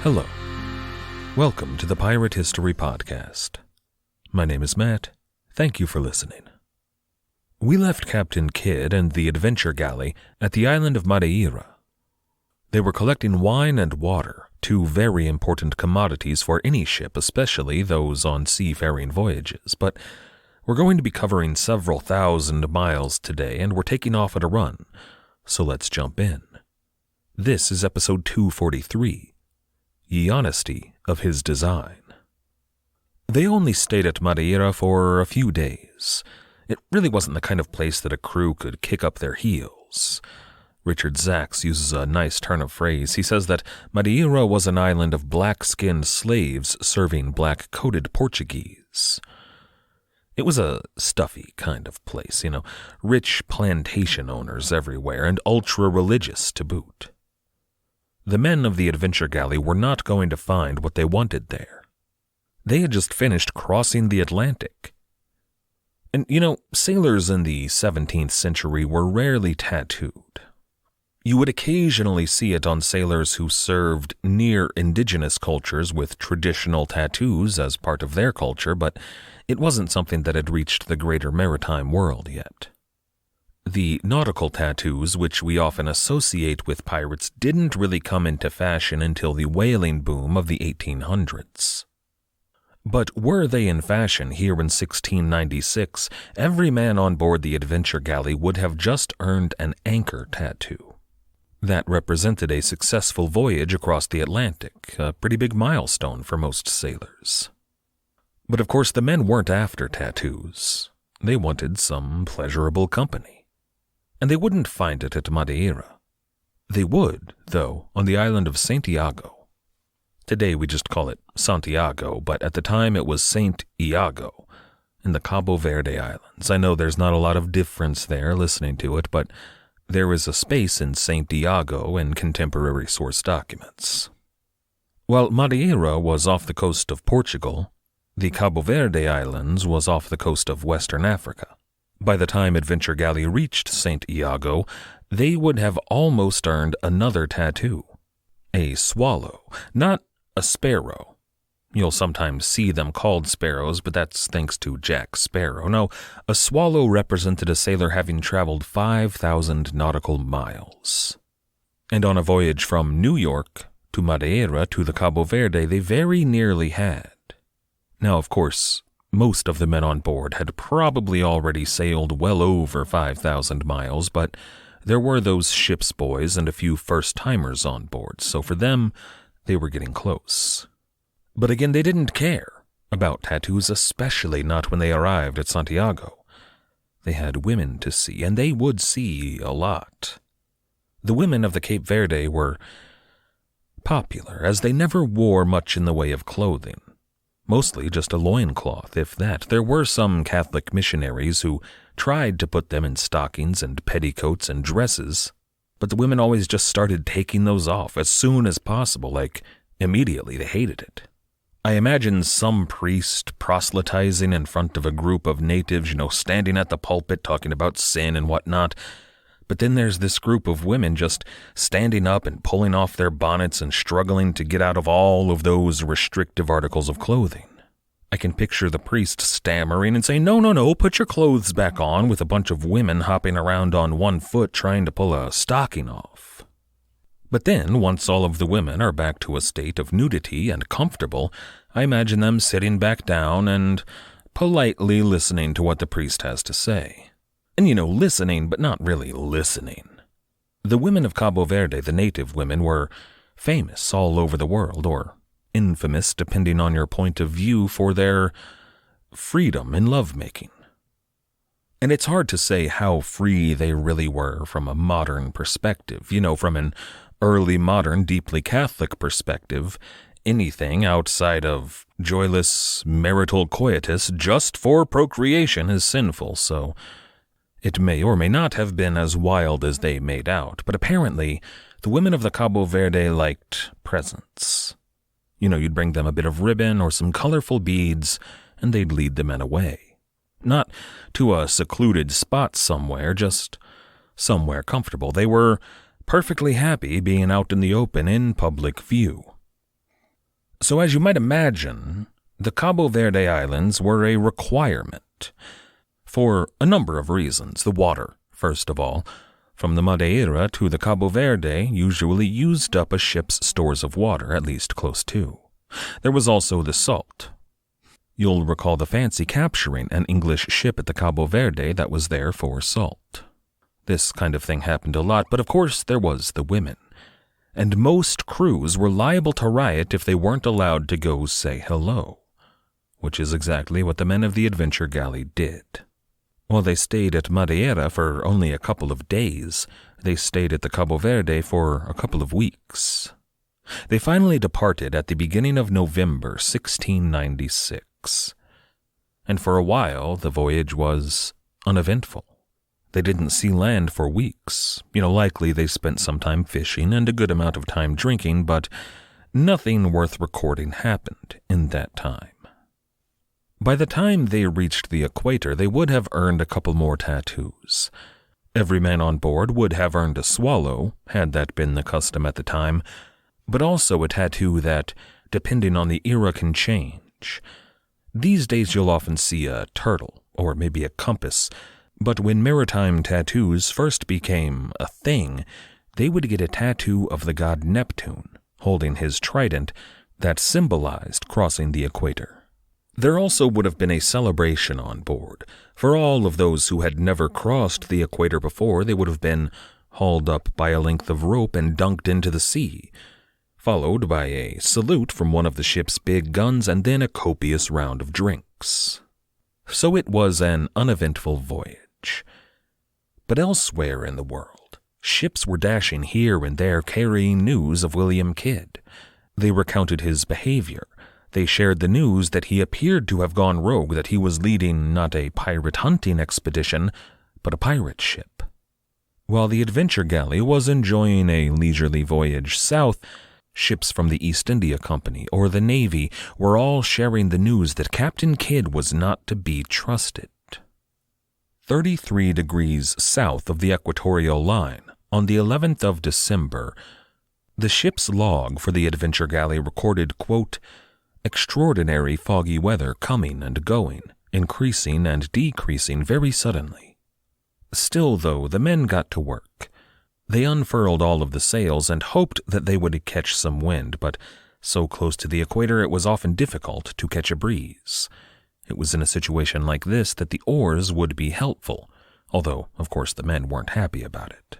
Hello. Welcome to the Pirate History Podcast. My name is Matt. Thank you for listening. We left Captain Kidd and the Adventure Galley at the island of Madeira. They were collecting wine and water, two very important commodities for any ship, especially those on seafaring voyages, but we're going to be covering several thousand miles today, and we're taking off at a run, so let's jump in. This is episode 243. Ye Honesty of His Design. They only stayed at Madeira for a few days. It really wasn't the kind of place that a crew could kick up their heels. Richard Zacks uses a nice turn of phrase. He says that Madeira was an island of black-skinned slaves serving black-coated Portuguese. It was a stuffy kind of place, rich plantation owners everywhere and ultra-religious to boot. The men of the Adventure Galley were not going to find what they wanted there. They had just finished crossing the Atlantic. And, sailors in the 17th century were rarely tattooed. You would occasionally see it on sailors who served near indigenous cultures with traditional tattoos as part of their culture, but it wasn't something that had reached the greater maritime world yet. The nautical tattoos, which we often associate with pirates, didn't really come into fashion until the whaling boom of the 1800s. But were they in fashion here in 1696, every man on board the Adventure Galley would have just earned an anchor tattoo. That represented a successful voyage across the Atlantic, a pretty big milestone for most sailors. But of course the men weren't after tattoos. They wanted some pleasurable company. And they wouldn't find it at Madeira. They would, though, on the island of Santiago. Today we just call it Santiago, but at the time it was Saint Iago, in the Cabo Verde Islands. I know there's not a lot of difference there listening to it, but there is a space in Saint Iago in contemporary source documents. While Madeira was off the coast of Portugal, the Cabo Verde Islands was off the coast of Western Africa. By the time Adventure Galley reached Saint Iago, they would have almost earned another tattoo. A swallow, not a sparrow. You'll sometimes see them called sparrows, but that's thanks to Jack Sparrow. No, a swallow represented a sailor having traveled 5,000 nautical miles. And on a voyage from New York to Madeira to the Cabo Verde, they very nearly had. Now, of course, most of the men on board had probably already sailed well over 5,000 miles, but there were those ship's boys and a few first-timers on board, so for them, they were getting close. But again, they didn't care about tattoos, especially not when they arrived at Santiago. They had women to see, and they would see a lot. The women of the Cape Verde were popular, as they never wore much in the way of clothing. Mostly just a loincloth, if that. There were some Catholic missionaries who tried to put them in stockings and petticoats and dresses, but the women always just started taking those off as soon as possible, like immediately. They hated it. I imagine some priest proselytizing in front of a group of natives, standing at the pulpit talking about sin and whatnot, but then there's this group of women just standing up and pulling off their bonnets and struggling to get out of all of those restrictive articles of clothing. I can picture the priest stammering and saying, no, put your clothes back on, with a bunch of women hopping around on one foot trying to pull a stocking off. But then, once all of the women are back to a state of nudity and comfortable, I imagine them sitting back down and politely listening to what the priest has to say. And listening, but not really listening. The women of Cabo Verde, the native women, were famous all over the world, or infamous, depending on your point of view, for their freedom in lovemaking. And it's hard to say how free they really were from a modern perspective. From an early modern, deeply Catholic perspective, anything outside of joyless marital coitus just for procreation is sinful, so it may or may not have been as wild as they made out, but apparently the women of the Cabo Verde liked presents. You'd bring them a bit of ribbon or some colorful beads, and they'd lead the men away. Not to a secluded spot somewhere, just somewhere comfortable. They were perfectly happy being out in the open in public view. So as you might imagine, the Cabo Verde Islands were a requirement for a number of reasons. The water, first of all. From the Madeira to the Cabo Verde usually used up a ship's stores of water, at least close to. There was also the salt. You'll recall the fancy capturing an English ship at the Cabo Verde that was there for salt. This kind of thing happened a lot, but of course there was the women. And most crews were liable to riot if they weren't allowed to go say hello, which is exactly what the men of the Adventure Galley did. While they stayed at Madeira for only a couple of days, they stayed at the Cabo Verde for a couple of weeks. They finally departed at the beginning of November 1696, and for a while the voyage was uneventful. They didn't see land for weeks. Likely they spent some time fishing and a good amount of time drinking, but nothing worth recording happened in that time. By the time they reached the equator, they would have earned a couple more tattoos. Every man on board would have earned a swallow, had that been the custom at the time, but also a tattoo that, depending on the era, can change. These days you'll often see a turtle, or maybe a compass, but when maritime tattoos first became a thing, they would get a tattoo of the god Neptune, holding his trident, that symbolized crossing the equator. There also would have been a celebration on board. For all of those who had never crossed the equator before, they would have been hauled up by a length of rope and dunked into the sea, followed by a salute from one of the ship's big guns and then a copious round of drinks. So it was an uneventful voyage. But elsewhere in the world, ships were dashing here and there carrying news of William Kidd. They recounted his behavior. They shared the news that he appeared to have gone rogue, that he was leading not a pirate hunting expedition, but a pirate ship. While the Adventure Galley was enjoying a leisurely voyage south, ships from the East India Company or the Navy were all sharing the news that Captain Kidd was not to be trusted. 33 degrees south of the equatorial line, on the 11th of December, the ship's log for the Adventure Galley recorded, quote, "Extraordinary foggy weather coming and going, increasing and decreasing very suddenly." Still, though, the men got to work. They unfurled all of the sails and hoped that they would catch some wind, but so close to the equator it was often difficult to catch a breeze. It was in a situation like this that the oars would be helpful, although, of course, the men weren't happy about it.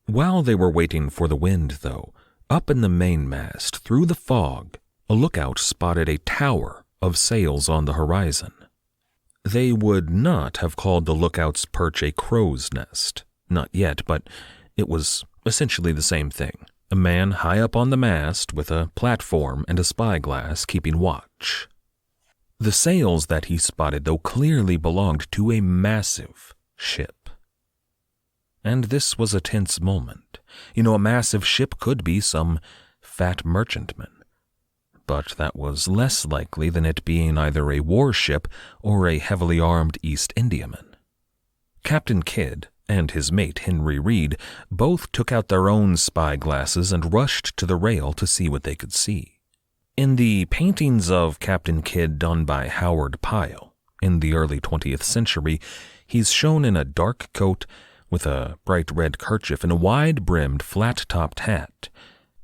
While they were waiting for the wind, though, up in the mainmast, through the fog, a lookout spotted a tower of sails on the horizon. They would not have called the lookout's perch a crow's nest, not yet, but it was essentially the same thing. A man high up on the mast with a platform and a spyglass keeping watch. The sails that he spotted, though, clearly belonged to a massive ship. And this was a tense moment. A massive ship could be some fat merchantman. But that was less likely than it being either a warship or a heavily armed East Indiaman. Captain Kidd and his mate Henry Reed both took out their own spyglasses and rushed to the rail to see what they could see. In the paintings of Captain Kidd done by Howard Pyle in the early 20th century, he's shown in a dark coat with a bright red kerchief and a wide-brimmed, flat-topped hat.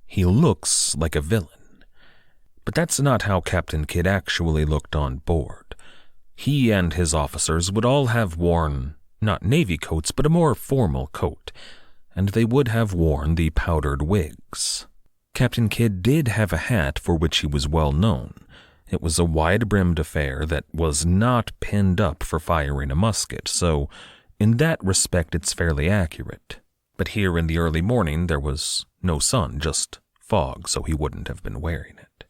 He looks like a villain. But that's not how Captain Kidd actually looked on board. He and his officers would all have worn not navy coats, but a more formal coat, and they would have worn the powdered wigs. Captain Kidd did have a hat for which he was well known. It was a wide-brimmed affair that was not pinned up for firing a musket, so in that respect it's fairly accurate. But here in the early morning there was no sun, just fog, so he wouldn't have been wearing it.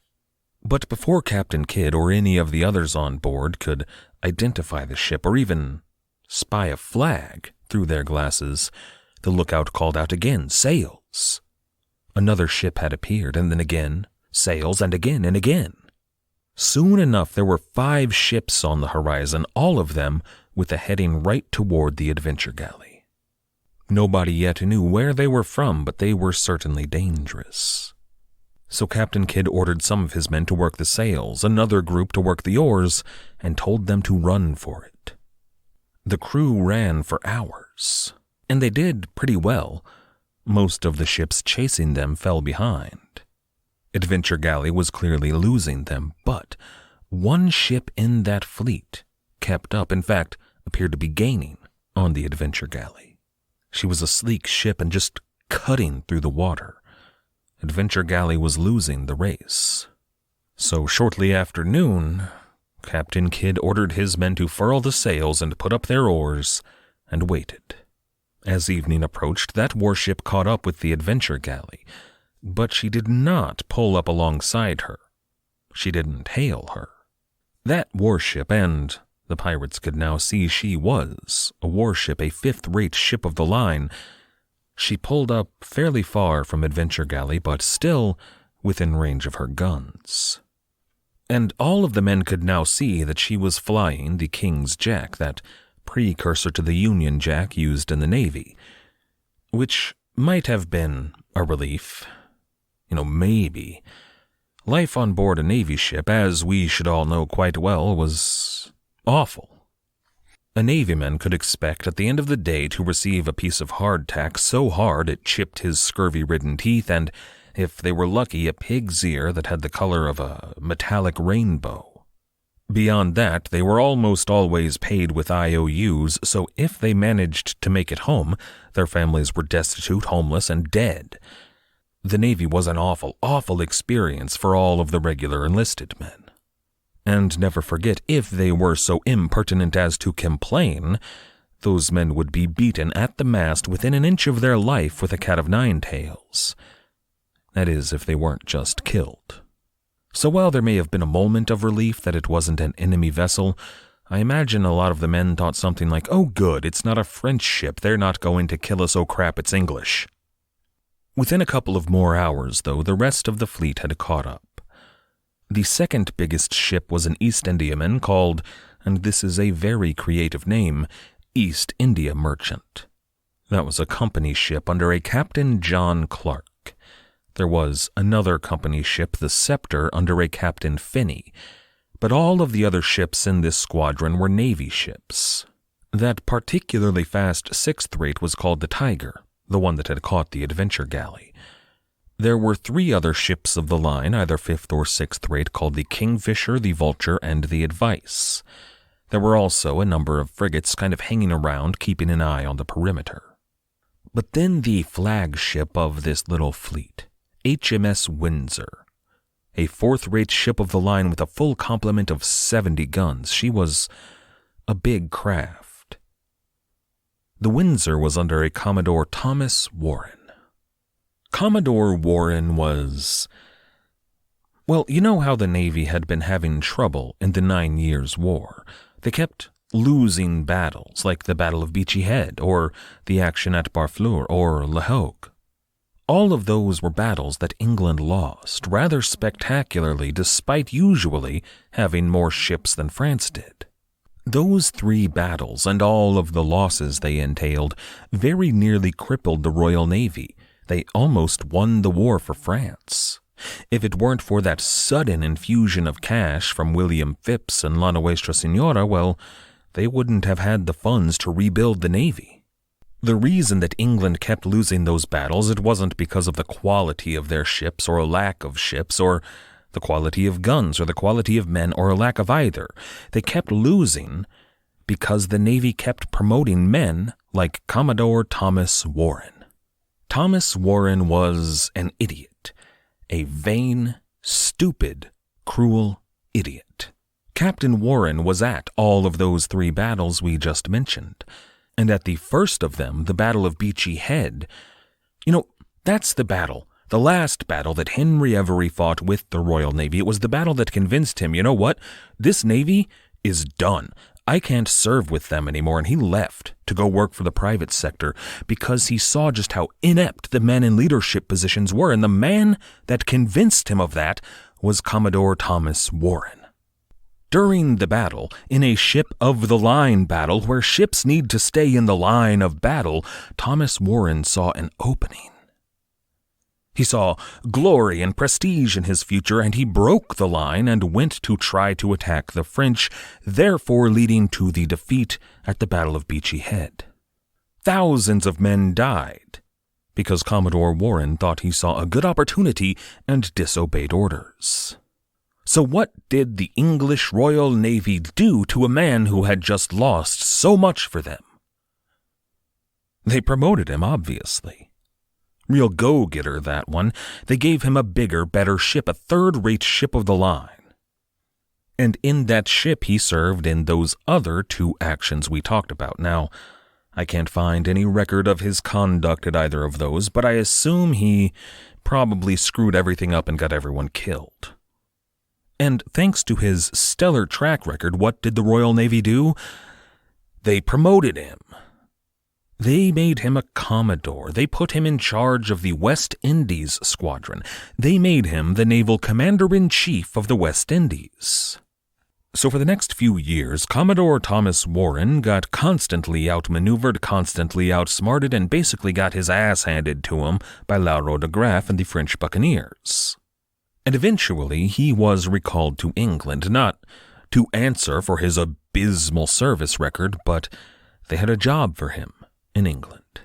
But before Captain Kidd or any of the others on board could identify the ship or even spy a flag through their glasses, the lookout called out again, "Sails!" Another ship had appeared, and then again, sails, and again and again. Soon enough there were 5 ships on the horizon, all of them with a heading right toward the Adventure Galley. Nobody yet knew where they were from, but they were certainly dangerous. So Captain Kidd ordered some of his men to work the sails, another group to work the oars, and told them to run for it. The crew ran for hours, and they did pretty well. Most of the ships chasing them fell behind. Adventure Galley was clearly losing them, but one ship in that fleet kept up, in fact, appeared to be gaining on the Adventure Galley. She was a sleek ship and just cutting through the water. Adventure Galley was losing the race. So shortly after noon, Captain Kidd ordered his men to furl the sails and put up their oars, and waited. As evening approached, that warship caught up with the Adventure Galley, but she did not pull up alongside her. She didn't hail her. That warship, and the pirates could now see she was a warship, a fifth-rate ship of the line. She pulled up fairly far from Adventure Galley, but still within range of her guns. And all of the men could now see that she was flying the King's Jack, that precursor to the Union Jack used in the Navy, which might have been a relief. Maybe. Life on board a Navy ship, as we should all know quite well, was awful. A Navyman could expect at the end of the day to receive a piece of hardtack so hard it chipped his scurvy-ridden teeth, and, if they were lucky, a pig's ear that had the color of a metallic rainbow. Beyond that, they were almost always paid with IOUs, so if they managed to make it home, their families were destitute, homeless, and dead. The Navy was an awful, awful experience for all of the regular enlisted men. And never forget, if they were so impertinent as to complain, those men would be beaten at the mast within an inch of their life with a cat of nine tails. That is, if they weren't just killed. So while there may have been a moment of relief that it wasn't an enemy vessel, I imagine a lot of the men thought something like, "Oh good, it's not a French ship, they're not going to kill us, oh crap, it's English." Within a couple of more hours, though, the rest of the fleet had caught up. The second biggest ship was an East Indiaman called, and this is a very creative name, East India Merchant. That was a company ship under a Captain John Clark. There was another company ship, the Scepter, under a Captain Finney, but all of the other ships in this squadron were Navy ships. That particularly fast sixth-rate was called the Tiger, the one that had caught the Adventure Galley. There were 3 other ships of the line, either 5th or 6th rate, called the Kingfisher, the Vulture, and the Advice. There were also a number of frigates kind of hanging around, keeping an eye on the perimeter. But then the flagship of this little fleet, HMS Windsor, a 4th-rate ship of the line with a full complement of 70 guns. She was a big craft. The Windsor was under a Commodore Thomas Warren. Commodore Warren was... Well, you know how the Navy had been having trouble in the 9 Years' War. They kept losing battles, like the Battle of Beachy Head, or the action at Barfleur, or La Hogue. All of those were battles that England lost, rather spectacularly, despite usually having more ships than France did. Those 3 battles, and all of the losses they entailed, very nearly crippled the Royal Navy. They almost won the war for France. If it weren't for that sudden infusion of cash from William Phipps and La Nuestra Senora, well, they wouldn't have had the funds to rebuild the Navy. The reason that England kept losing those battles, it wasn't because of the quality of their ships or a lack of ships or the quality of guns or the quality of men or a lack of either. They kept losing because the Navy kept promoting men like Commodore Thomas Warren. Thomas Warren was an idiot, a vain, stupid, cruel idiot. Captain Warren was at all of those 3 battles we just mentioned, and at the first of them, the Battle of Beachy Head, that's the battle. The last battle that Henry Every fought with the Royal Navy. It was the battle that convinced him, you know what? This Navy is done. I can't serve with them anymore, and he left to go work for the private sector because he saw just how inept the men in leadership positions were, and the man that convinced him of that was Commodore Thomas Warren. During the battle, in a ship-of-the-line battle where ships need to stay in the line of battle, Thomas Warren saw an opening. He saw glory and prestige in his future, and he broke the line and went to try to attack the French, therefore leading to the defeat at the Battle of Beachy Head. Thousands of men died because Commodore Warren thought he saw a good opportunity and disobeyed orders. So what did the English Royal Navy do to a man who had just lost so much for them? They promoted him, obviously. Real go-getter, that one. They gave him a bigger, better ship, a third-rate ship of the line. And in that ship he served in those other 2 actions we talked about. Now, I can't find any record of his conduct at either of those, but I assume he probably screwed everything up and got everyone killed. And thanks to his stellar track record, what did the Royal Navy do? They promoted him. They made him a Commodore. They put him in charge of the West Indies Squadron. They made him the Naval Commander-in-Chief of the West Indies. So for the next few years, Commodore Thomas Warren got constantly outmaneuvered, constantly outsmarted, and basically got his ass handed to him by Lauro de Graaf and the French buccaneers. And eventually he was recalled to England, not to answer for his abysmal service record, but they had a job for him in England.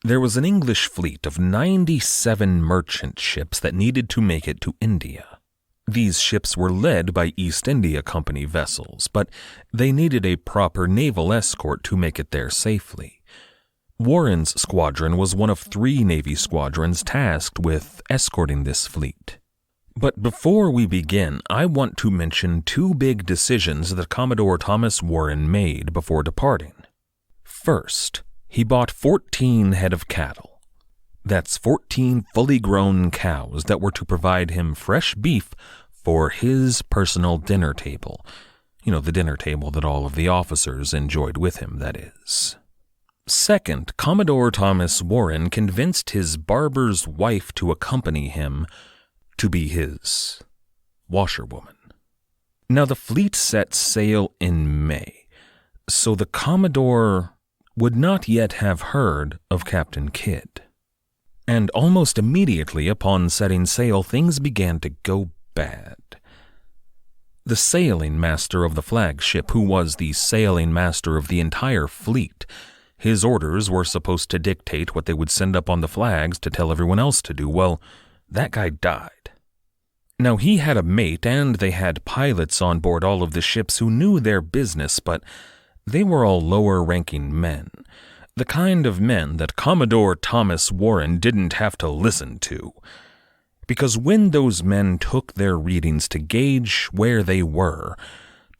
There was an English fleet of 97 merchant ships that needed to make it to India. These ships were led by East India Company vessels, but they needed a proper naval escort to make it there safely. Warren's squadron was one of 3 Navy squadrons tasked with escorting this fleet. But before we begin, I want to mention 2 big decisions that Commodore Thomas Warren made before departing. First, he bought 14 head of cattle. That's 14 fully grown cows that were to provide him fresh beef for his personal dinner table. You know, the dinner table that all of the officers enjoyed with him, that is. Second, Commodore Thomas Warren convinced his barber's wife to accompany him to be his washerwoman. Now, the fleet set sail in May, so the Commodore would not yet have heard of Captain Kidd. And almost immediately upon setting sail, things began to go bad. The sailing master of the flagship, who was the sailing master of the entire fleet, his orders were supposed to dictate what they would send up on the flags to tell everyone else to do. Well, that guy died. Now, he had a mate, and they had pilots on board all of the ships who knew their business, but they were all lower-ranking men, the kind of men that Commodore Thomas Warren didn't have to listen to. Because when those men took their readings to gauge where they were,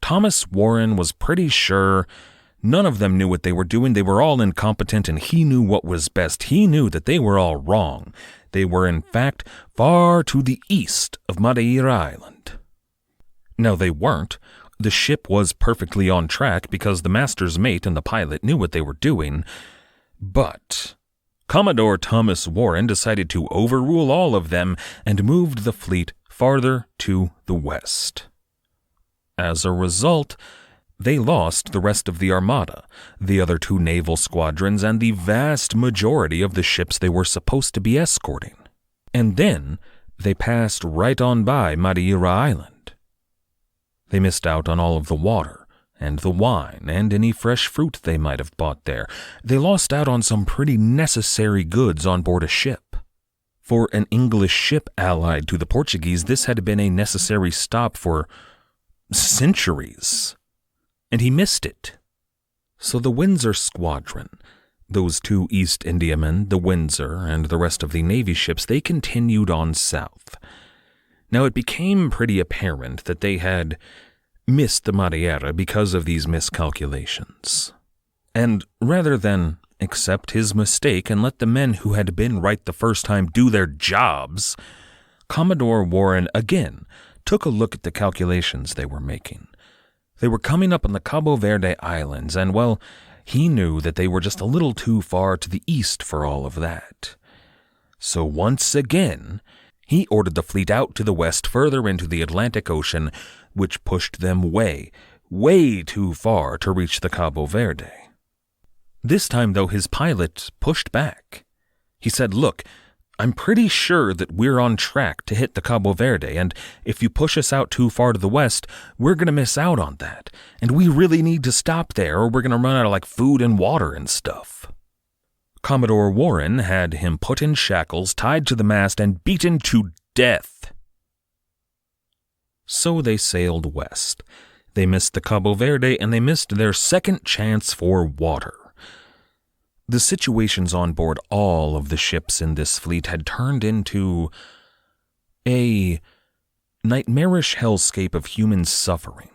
Thomas Warren was pretty sure none of them knew what they were doing. They were all incompetent, and he knew what was best. He knew that they were all wrong. They were, in fact, far to the east of Madeira Island. Now, they weren't. The ship was perfectly on track because the master's mate and the pilot knew what they were doing, but Commodore Thomas Warren decided to overrule all of them and moved the fleet farther to the west. As a result, they lost the rest of the armada, the other 2 naval squadrons, and the vast majority of the ships they were supposed to be escorting. And then they passed right on by Madeira Island. They missed out on all of the water, and the wine, and any fresh fruit they might have bought there. They lost out on some pretty necessary goods on board a ship. For an English ship allied to the Portuguese, this had been a necessary stop for centuries. And he missed it. So the Windsor Squadron, those 2 East Indiamen, the Windsor, and the rest of the Navy ships, they continued on south. Now, it became pretty apparent that they had missed the Madeira because of these miscalculations. And rather than accept his mistake and let the men who had been right the first time do their jobs, Commodore Warren again took a look at the calculations they were making. They were coming up on the Cabo Verde Islands, and, well, he knew that they were just a little too far to the east for all of that. So once again, he ordered the fleet out to the west further into the Atlantic Ocean, which pushed them way, way too far to reach the Cabo Verde. This time, though, his pilot pushed back. He said, "Look, I'm pretty sure that we're on track to hit the Cabo Verde, and if you push us out too far to the west, we're going to miss out on that, and we really need to stop there or we're going to run out of food and water and stuff. Commodore Warren had him put in shackles, tied to the mast, and beaten to death. So they sailed west. They missed the Cabo Verde, and they missed their second chance for water. The situations on board all of the ships in this fleet had turned into a nightmarish hellscape of human suffering.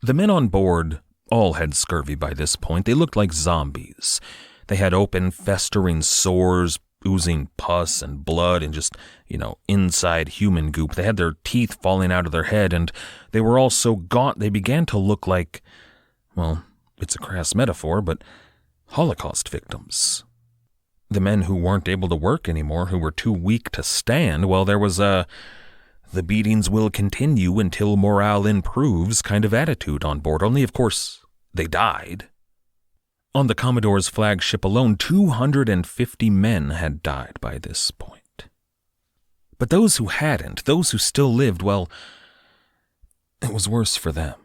The men on board all had scurvy by this point. They looked like zombies. They had open, festering sores, oozing pus and blood and just, inside human goop. They had their teeth falling out of their head, and they were all so gaunt they began to look like, well, it's a crass metaphor, but Holocaust victims. The men who weren't able to work anymore, who were too weak to stand, well, there was the beatings will continue until morale improves kind of attitude on board, only of course they died. On the Commodore's flagship alone, 250 men had died by this point. But those who hadn't, those who still lived, well, it was worse for them.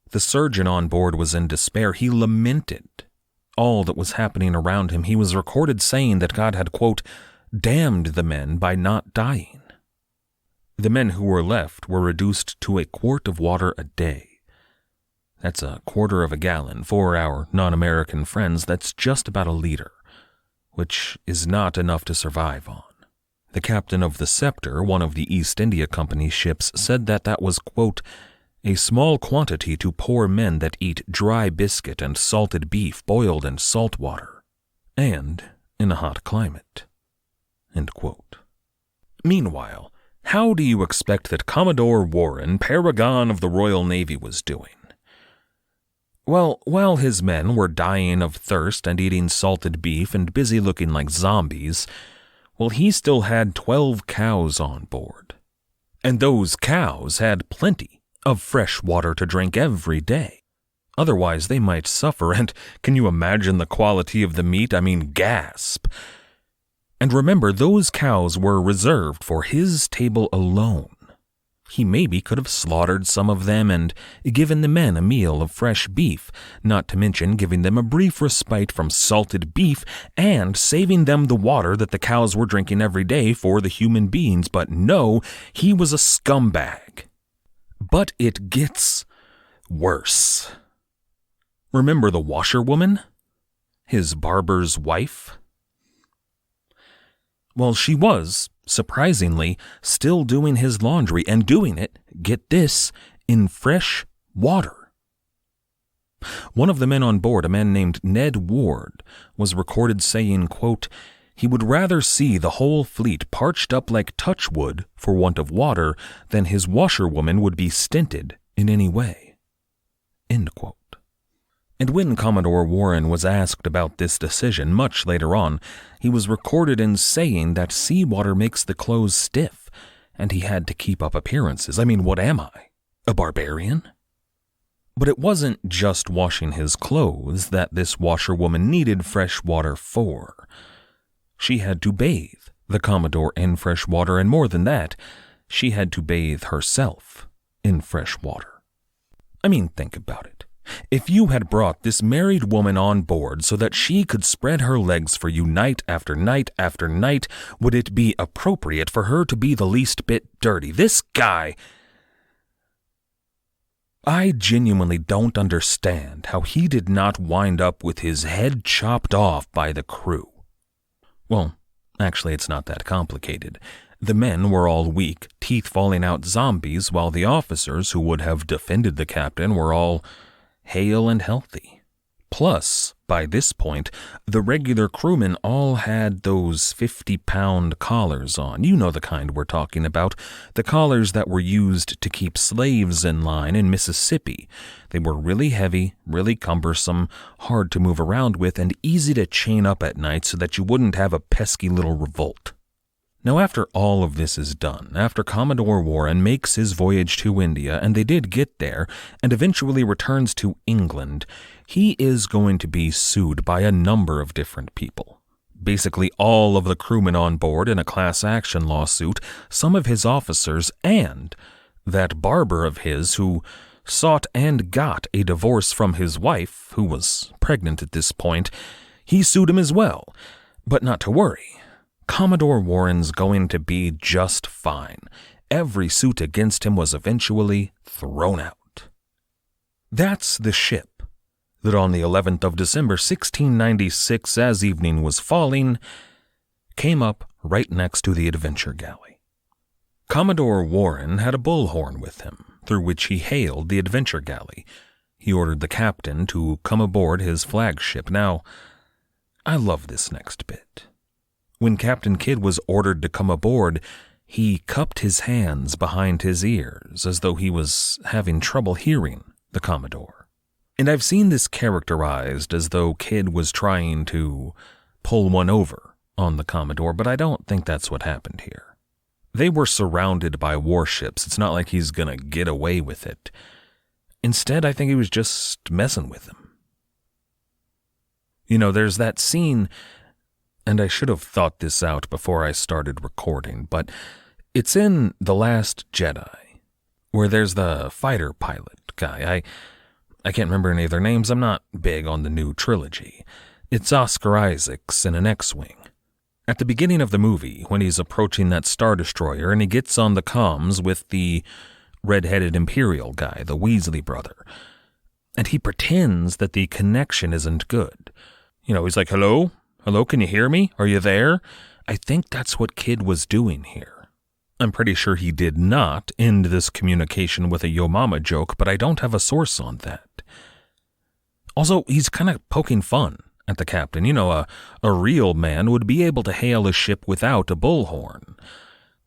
The surgeon on board was in despair. He lamented all that was happening around him. He was recorded saying that God had, quote, damned the men by not dying. The men who were left were reduced to a quart of water a day. That's a quarter of a gallon. For our non-American friends, that's just about a liter, which is not enough to survive on. The captain of the Scepter, one of the East India Company's ships, said that was, quote, a small quantity to poor men that eat dry biscuit and salted beef boiled in salt water, and in a hot climate, end quote. Meanwhile, how do you expect that Commodore Warren, paragon of the Royal Navy, was doing? Well, while his men were dying of thirst and eating salted beef and busy looking like zombies, well, he still had 12 cows on board. And those cows had plenty of fresh water to drink every day. Otherwise, they might suffer, and can you imagine the quality of the meat? Gasp. And remember, those cows were reserved for his table alone. He maybe could have slaughtered some of them and given the men a meal of fresh beef, not to mention giving them a brief respite from salted beef and saving them the water that the cows were drinking every day for the human beings. But no, he was a scumbag. But it gets worse. Remember the washerwoman? His barber's wife? Well, she was, surprisingly, still doing his laundry and doing it, get this, in fresh water. One of the men on board, a man named Ned Ward, was recorded saying, quote, he would rather see the whole fleet parched up like touchwood for want of water than his washerwoman would be stinted in any way, end quote. And when Commodore Warren was asked about this decision much later on, he was recorded in saying that seawater makes the clothes stiff, and he had to keep up appearances. What am I? A barbarian? But it wasn't just washing his clothes that this washerwoman needed fresh water for. She had to bathe the Commodore in fresh water, and more than that, she had to bathe herself in fresh water. Think about it. If you had brought this married woman on board so that she could spread her legs for you night after night after night, would it be appropriate for her to be the least bit dirty? This guy... I genuinely don't understand how he did not wind up with his head chopped off by the crew. Well, actually, it's not that complicated. The men were all weak, teeth falling out zombies, while the officers who would have defended the captain were all hale and healthy. Plus, by this point, the regular crewmen all had those 50-pound collars on. You know the kind we're talking about. The collars that were used to keep slaves in line in Mississippi. They were really heavy, really cumbersome, hard to move around with, and easy to chain up at night so that you wouldn't have a pesky little revolt. Now, after all of this is done, after Commodore Warren makes his voyage to India, and they did get there, and eventually returns to England, he is going to be sued by a number of different people. basically all of the crewmen on board in a class action lawsuit, some of his officers, and that barber of his who sought and got a divorce from his wife, who was pregnant at this point. He sued him as well. But not to worry. Commodore Warren's going to be just fine. Every suit against him was eventually thrown out. That's the ship that on the 11th of December 1696, as evening was falling, came up right next to the Adventure Galley. Commodore Warren had a bullhorn with him, through which he hailed the Adventure Galley. He ordered the captain to come aboard his flagship. Now, I love this next bit. When Captain Kidd was ordered to come aboard, he cupped his hands behind his ears as though he was having trouble hearing the Commodore. And I've seen this characterized as though Kidd was trying to pull one over on the Commodore, but I don't think that's what happened here. They were surrounded by warships. It's not like he's gonna get away with it. Instead, I think he was just messing with them. You know, there's that scene, and I should have thought this out before I started recording, but it's in The Last Jedi, where there's the fighter pilot guy. I can't remember any of their names. I'm not big on the new trilogy. It's Oscar Isaacs in an X-Wing. At the beginning of the movie, when he's approaching that Star Destroyer and he gets on the comms with the red-headed Imperial guy, the Weasley brother, and he pretends that the connection isn't good. You know, he's like, hello? Hello, can you hear me? Are you there? I think that's what Kidd was doing here. I'm pretty sure he did not end this communication with a Yo Mama joke, but I don't have a source on that. Also, he's kind of poking fun at the captain. You know, a real man would be able to hail a ship without a bullhorn.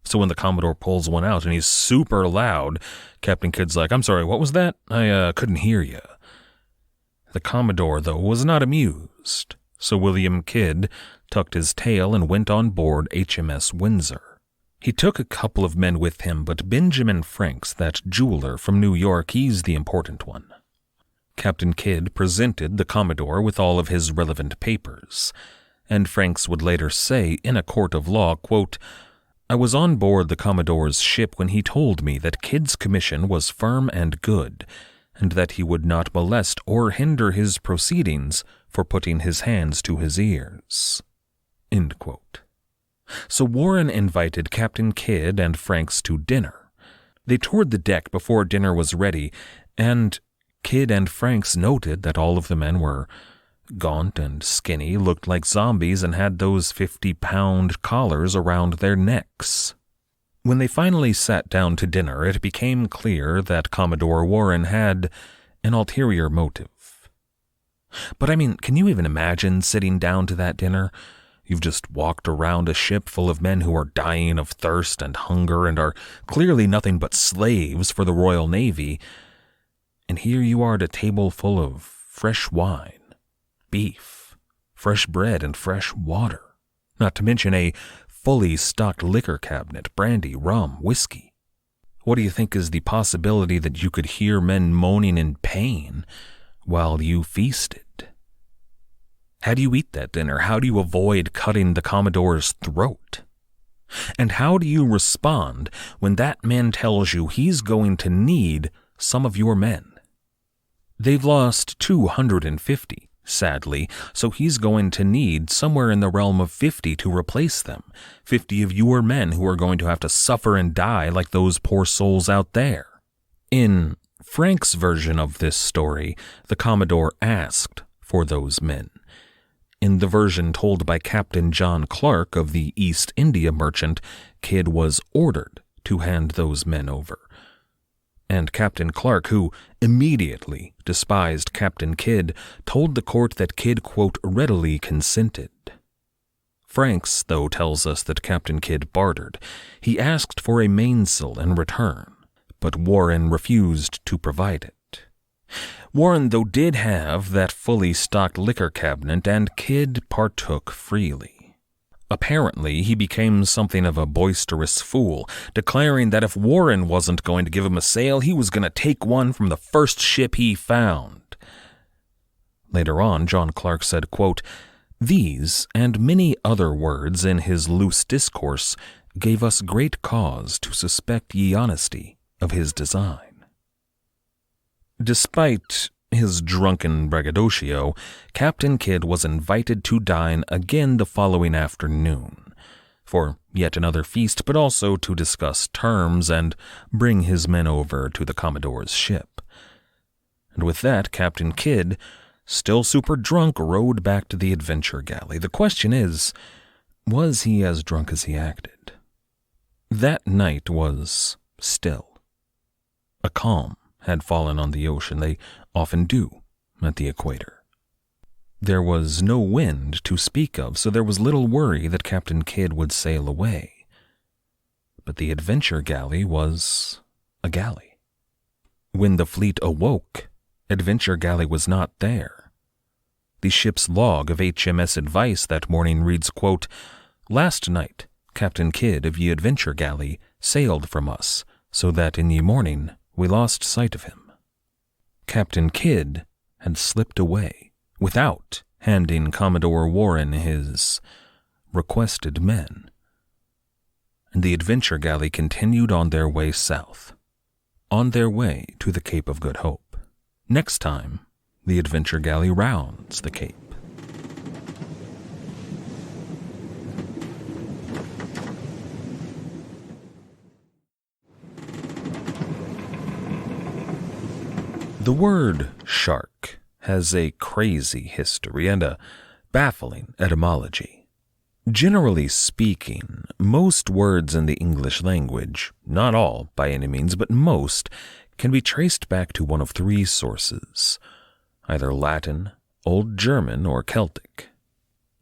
So when the Commodore pulls one out and he's super loud, Captain Kidd's like, I'm sorry, what was that? I couldn't hear you. The Commodore, though, was not amused, so William Kidd tucked his tail and went on board HMS Windsor. He took a couple of men with him, but Benjamin Franks, that jeweler from New York, he's the important one. Captain Kidd presented the Commodore with all of his relevant papers, and Franks would later say in a court of law, quote, I was on board the Commodore's ship when he told me that Kidd's commission was firm and good, and that he would not molest or hinder his proceedings for putting his hands to his ears. End quote. So Warren invited Captain Kidd and Franks to dinner. They toured the deck before dinner was ready, and Kidd and Franks noted that all of the men were gaunt and skinny, looked like zombies, and had those 50-pound collars around their necks. When they finally sat down to dinner, it became clear that Commodore Warren had an ulterior motive. But I mean, can you even imagine sitting down to that dinner? You've just walked around a ship full of men who are dying of thirst and hunger and are clearly nothing but slaves for the Royal Navy, and here you are at a table full of fresh wine, beef, fresh bread, and fresh water, not to mention a fully stocked liquor cabinet, brandy, rum, whiskey. What do you think is the possibility that you could hear men moaning in pain while you feasted? How do you eat that dinner? How do you avoid cutting the Commodore's throat? And how do you respond when that man tells you he's going to need some of your men? They've lost 250. Sadly, so he's going to need somewhere in the realm of 50 to replace them. 50 of your men who are going to have to suffer and die like those poor souls out there. In Frank's version of this story, the Commodore asked for those men. In the version told by Captain John Clark of the East India Merchant, Kidd was ordered to hand those men over. And Captain Clark, who immediately despised Captain Kidd, told the court that Kidd, quote, readily consented. Franks, though, tells us that Captain Kidd bartered. He asked for a mainsail in return, but Warren refused to provide it. Warren, though, did have that fully stocked liquor cabinet, and Kidd partook freely. Apparently, he became something of a boisterous fool, declaring that if Warren wasn't going to give him a sail, he was going to take one from the first ship he found. Later on, John Clark said, quote, These, and many other words in his loose discourse, gave us great cause to suspect ye honesty of his design. Despite his drunken braggadocio, Captain Kidd was invited to dine again the following afternoon, for yet another feast, but also to discuss terms and bring his men over to the Commodore's ship. And with that, Captain Kidd, still super drunk, rowed back to the Adventure Galley. The question is, was he as drunk as he acted? That night was still. A calm had fallen on the ocean. They often do at the equator. There was no wind to speak of, so there was little worry that Captain Kidd would sail away. But the Adventure Galley was a galley. When the fleet awoke, Adventure Galley was not there. The ship's log of HMS Advice that morning reads, quote, "Last night, Captain Kidd of ye Adventure Galley sailed from us, so that in ye morning we lost sight of him." Captain Kidd had slipped away without handing Commodore Warren his requested men, and the Adventure Galley continued on their way south, on their way to the Cape of Good Hope. Next time, the Adventure Galley rounds the Cape. The word shark has a crazy history and a baffling etymology. Generally speaking, most words in the English language, not all by any means, but most, can be traced back to one of three sources, either Latin, Old German, or Celtic.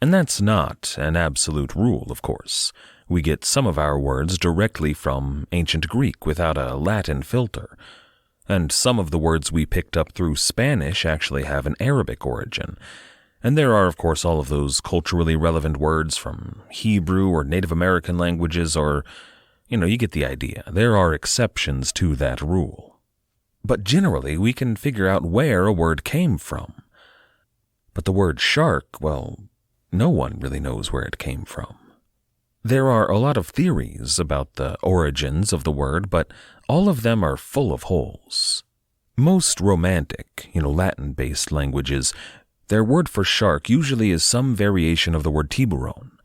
And that's not an absolute rule, of course. We get some of our words directly from ancient Greek without a Latin filter, and some of the words we picked up through Spanish actually have an Arabic origin. And there are, of course, all of those culturally relevant words from Hebrew or Native American languages, or, you get the idea. There are exceptions to that rule. But generally, we can figure out where a word came from. But the word shark, well, no one really knows where it came from. There are a lot of theories about the origins of the word, but all of them are full of holes. Most romantic, Latin-based languages, their word for shark usually is some variation of the word tiburon,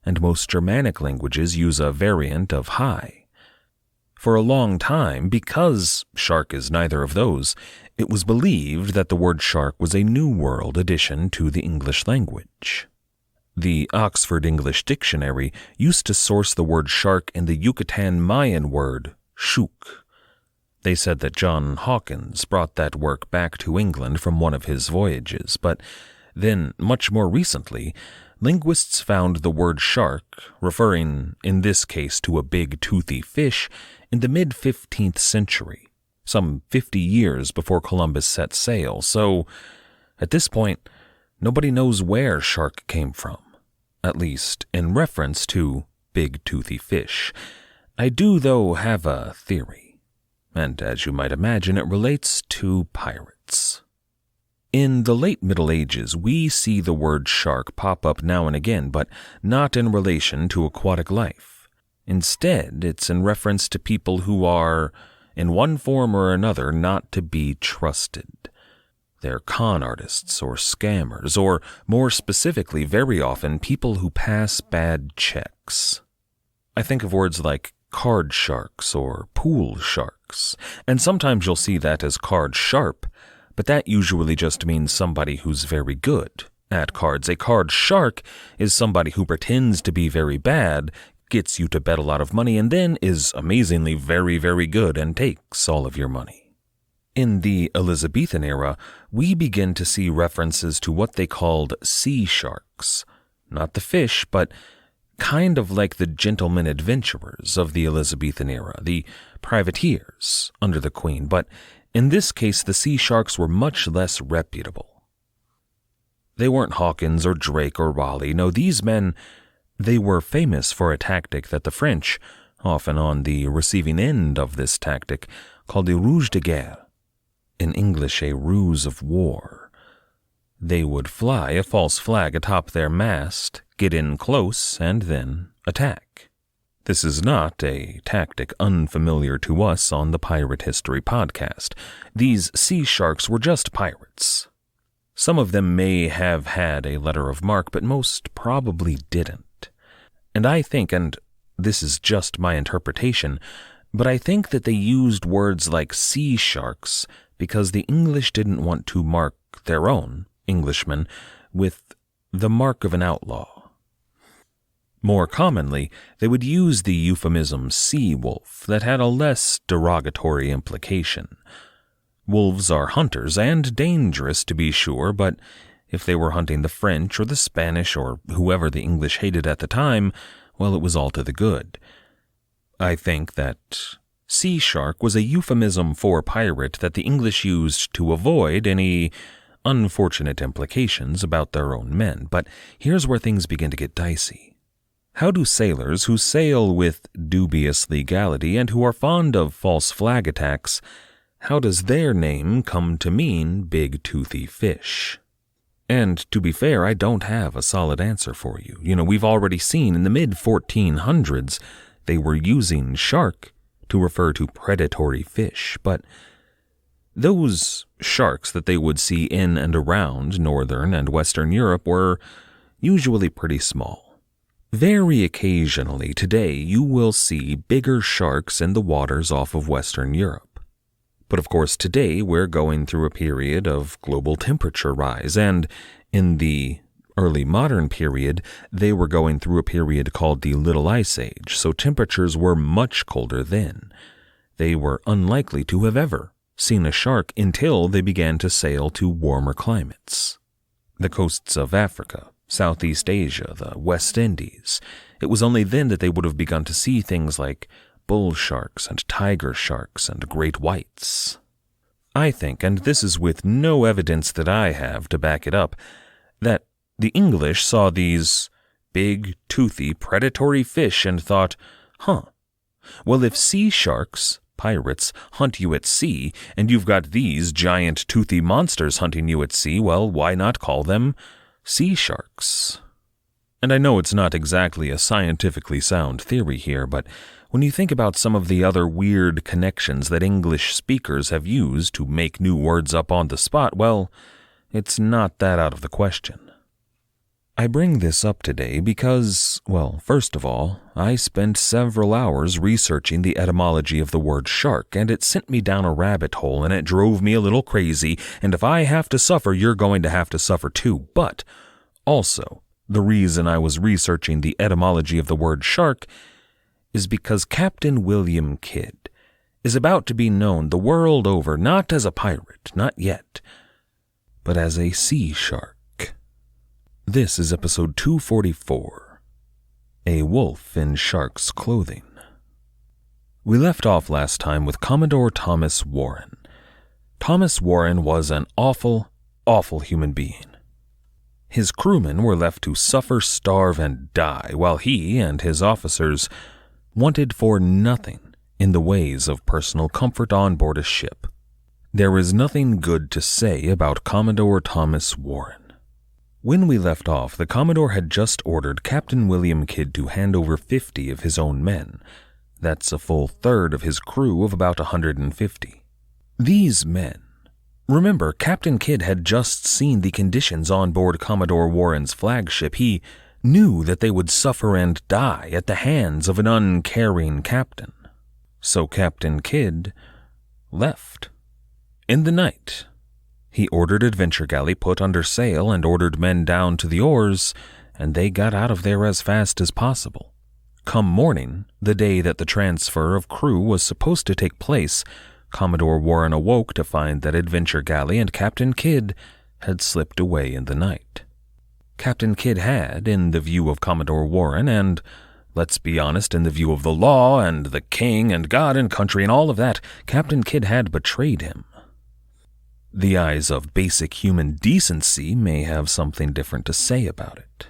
and most Germanic languages use a variant of hai. For a long time, because shark is neither of those, it was believed that the word shark was a New World addition to the English language. The Oxford English Dictionary used to source the word shark in the Yucatan Mayan word shuk. They said that John Hawkins brought that work back to England from one of his voyages, but then, much more recently, linguists found the word shark, referring in this case to a big toothy fish, in the mid-15th century, some 50 years before Columbus set sail, so at this point, nobody knows where shark came from, at least in reference to big toothy fish. I do, though, have a theory, and as you might imagine, it relates to pirates. In the late Middle Ages, we see the word shark pop up now and again, but not in relation to aquatic life. Instead, it's in reference to people who are, in one form or another, not to be trusted. They're con artists or scammers, or more specifically, very often, people who pass bad checks. I think of words like card sharks or pool sharks, and sometimes you'll see that as card sharp, but that usually just means somebody who's very good at cards. A card shark is somebody who pretends to be very bad, gets you to bet a lot of money, and then is amazingly very, very good and takes all of your money. In the Elizabethan era, we begin to see references to what they called sea sharks. Not the fish, but kind of like the gentlemen adventurers of the Elizabethan era, the privateers under the Queen, but in this case the sea sharks were much less reputable. They weren't Hawkins or Drake or Raleigh. No, these men, they were famous for a tactic that the French, often on the receiving end of this tactic, called a ruse de guerre, in English a ruse of war. They would fly a false flag atop their mast, get in close, and then attack. This is not a tactic unfamiliar to us on the Pirate History podcast. These sea sharks were just pirates. Some of them may have had a letter of marque, but most probably didn't. And I think, and this is just my interpretation, but I think that they used words like sea sharks because the English didn't want to mark their own Englishmen with the mark of an outlaw. More commonly, they would use the euphemism sea wolf that had a less derogatory implication. Wolves are hunters and dangerous, to be sure, but if they were hunting the French or the Spanish or whoever the English hated at the time, well, it was all to the good. I think that sea shark was a euphemism for pirate that the English used to avoid any unfortunate implications about their own men. But here's where things begin to get dicey. How do sailors who sail with dubious legality and who are fond of false flag attacks, how does their name come to mean big toothy fish? And to be fair, I don't have a solid answer for you. We've already seen in the mid-1400s they were using shark to refer to predatory fish, but those sharks that they would see in and around northern and western Europe were usually pretty small. Very occasionally today you will see bigger sharks in the waters off of Western Europe. But of course today we're going through a period of global temperature rise, and in the early modern period they were going through a period called the Little Ice Age, so temperatures were much colder then. They were unlikely to have ever seen a shark until they began to sail to warmer climates. The coasts of Africa, Southeast Asia, the West Indies. It was only then that they would have begun to see things like bull sharks and tiger sharks and great whites. I think, and this is with no evidence that I have to back it up, that the English saw these big, toothy, predatory fish and thought, well, if sea sharks, pirates, hunt you at sea, and you've got these giant, toothy monsters hunting you at sea, well, why not call them sea sharks? And I know it's not exactly a scientifically sound theory here, but when you think about some of the other weird connections that English speakers have used to make new words up on the spot, well, it's not that out of the question. I bring this up today because, well, first of all, I spent several hours researching the etymology of the word shark, and it sent me down a rabbit hole, and it drove me a little crazy, and if I have to suffer, you're going to have to suffer too. But also, the reason I was researching the etymology of the word shark is because Captain William Kidd is about to be known the world over not as a pirate, not yet, but as a sea shark. This is episode 244, A Wolf in Shark's Clothing. We left off last time with Commodore Thomas Warren. Thomas Warren was an awful, awful human being. His crewmen were left to suffer, starve, and die, while he and his officers wanted for nothing in the ways of personal comfort on board a ship. There is nothing good to say about Commodore Thomas Warren. When we left off, the Commodore had just ordered Captain William Kidd to hand over 50 of his own men. That's a full third of his crew of about 150. These men. Remember, Captain Kidd had just seen the conditions on board Commodore Warren's flagship. He knew that they would suffer and die at the hands of an uncaring captain. So Captain Kidd left. In the night, he ordered Adventure Galley put under sail and ordered men down to the oars, and they got out of there as fast as possible. Come morning, the day that the transfer of crew was supposed to take place, Commodore Warren awoke to find that Adventure Galley and Captain Kidd had slipped away in the night. Captain Kidd had, in the view of Commodore Warren, and, let's be honest, in the view of the law and the king and God and country and all of that, Captain Kidd had betrayed him. The eyes of basic human decency may have something different to say about it.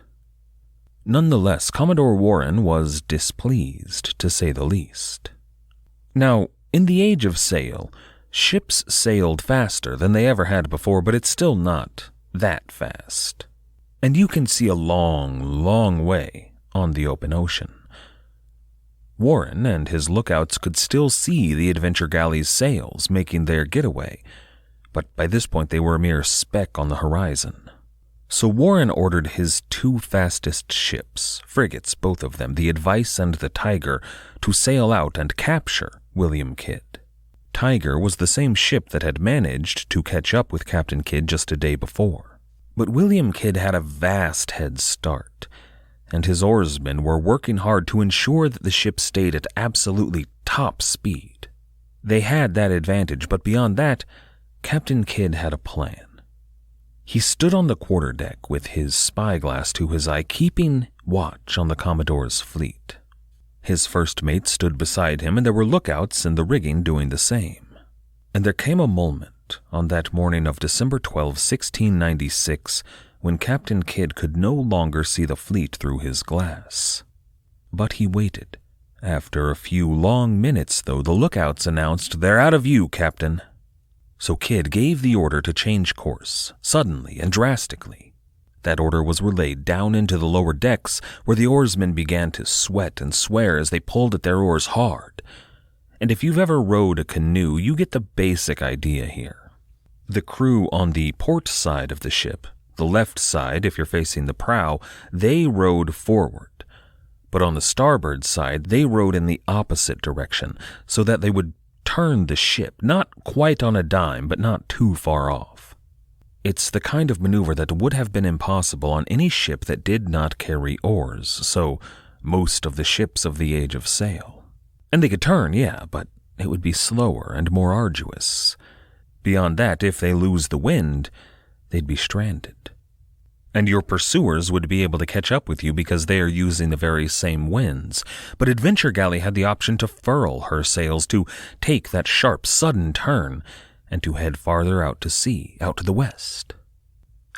Nonetheless, Commodore Warren was displeased, to say the least. Now, in the age of sail, ships sailed faster than they ever had before, but it's still not that fast. And you can see a long, long way on the open ocean. Warren and his lookouts could still see the Adventure Galley's sails making their getaway, but by this point they were a mere speck on the horizon. So Warren ordered his two fastest ships, frigates both of them, the Advice and the Tiger, to sail out and capture William Kidd. Tiger was the same ship that had managed to catch up with Captain Kidd just a day before. But William Kidd had a vast head start, and his oarsmen were working hard to ensure that the ship stayed at absolutely top speed. They had that advantage, but beyond that, Captain Kidd had a plan. He stood on the quarterdeck with his spyglass to his eye, keeping watch on the Commodore's fleet. His first mate stood beside him, and there were lookouts in the rigging doing the same. And there came a moment on that morning of December 12, 1696, when Captain Kidd could no longer see the fleet through his glass. But he waited. After a few long minutes, though, the lookouts announced, "They're out of view, Captain." So Kidd gave the order to change course, suddenly and drastically. That order was relayed down into the lower decks, where the oarsmen began to sweat and swear as they pulled at their oars hard. And if you've ever rowed a canoe, you get the basic idea here. The crew on the port side of the ship, the left side if you're facing the prow, they rowed forward. But on the starboard side, they rowed in the opposite direction, so that they would turn the ship, not quite on a dime, but not too far off. It's the kind of maneuver that would have been impossible on any ship that did not carry oars, so most of the ships of the Age of Sail. And they could turn, yeah, but it would be slower and more arduous. Beyond that, if they lose the wind, they'd be stranded. And your pursuers would be able to catch up with you because they are using the very same winds. But Adventure Galley had the option to furl her sails, to take that sharp, sudden turn, and to head farther out to sea, out to the west.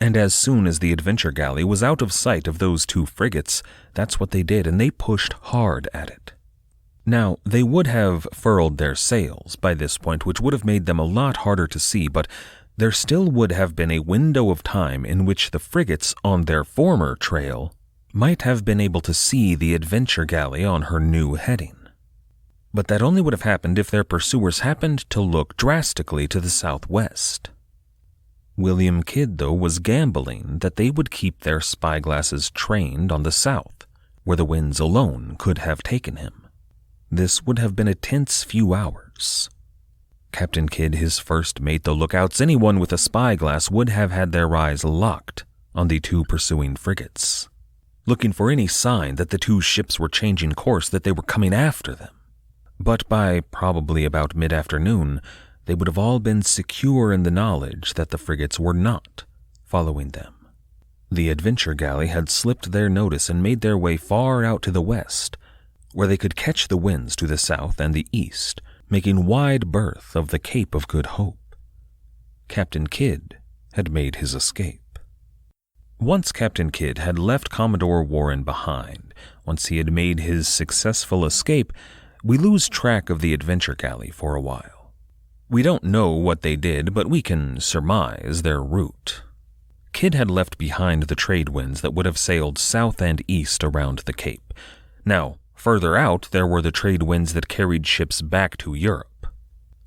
And as soon as the Adventure Galley was out of sight of those two frigates, that's what they did, and they pushed hard at it. Now, they would have furled their sails by this point, which would have made them a lot harder to see, but there still would have been a window of time in which the frigates on their former trail might have been able to see the Adventure Galley on her new heading. But that only would have happened if their pursuers happened to look drastically to the southwest. William Kidd, though, was gambling that they would keep their spyglasses trained on the south, where the winds alone could have taken him. This would have been a tense few hours. Captain Kidd, his first mate, the lookouts, anyone with a spyglass would have had their eyes locked on the two pursuing frigates, looking for any sign that the two ships were changing course, that they were coming after them. But by probably about mid-afternoon, they would have all been secure in the knowledge that the frigates were not following them. The Adventure Galley had slipped their notice and made their way far out to the west, where they could catch the winds to the south and the east, making wide berth of the Cape of Good Hope. Captain Kidd had made his escape. Once Captain Kidd had left Commodore Warren behind, once he had made his successful escape, we lose track of the Adventure Galley for a while. We don't know what they did, but we can surmise their route. Kidd had left behind the trade winds that would have sailed south and east around the Cape. Now, further out, there were the trade winds that carried ships back to Europe,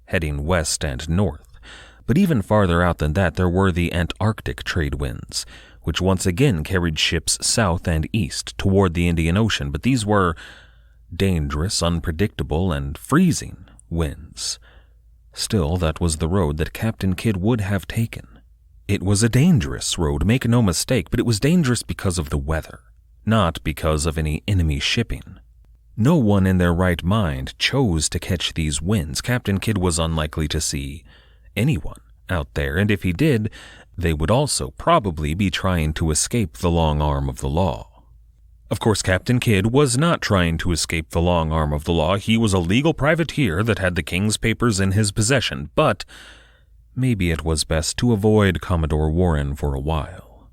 heading west and north. But even farther out than that, there were the Antarctic trade winds, which once again carried ships south and east toward the Indian Ocean. But these were dangerous, unpredictable, and freezing winds. Still, that was the road that Captain Kidd would have taken. It was a dangerous road, make no mistake, but it was dangerous because of the weather, not because of any enemy shipping. No one in their right mind chose to catch these winds. Captain Kidd was unlikely to see anyone out there, and if he did, they would also probably be trying to escape the long arm of the law. Of course, Captain Kidd was not trying to escape the long arm of the law. He was a legal privateer that had the king's papers in his possession, but maybe it was best to avoid Commodore Warren for a while.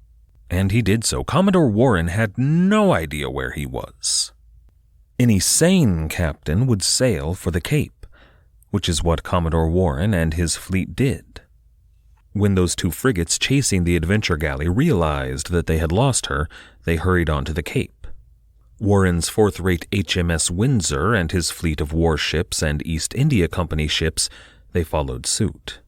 And he did so. Commodore Warren had no idea where he was. Any sane captain would sail for the Cape, which is what Commodore Warren and his fleet did. When those two frigates chasing the Adventure Galley realized that they had lost her, they hurried on to the Cape. Warren's fourth-rate HMS Windsor and his fleet of warships and East India Company ships, they followed suit.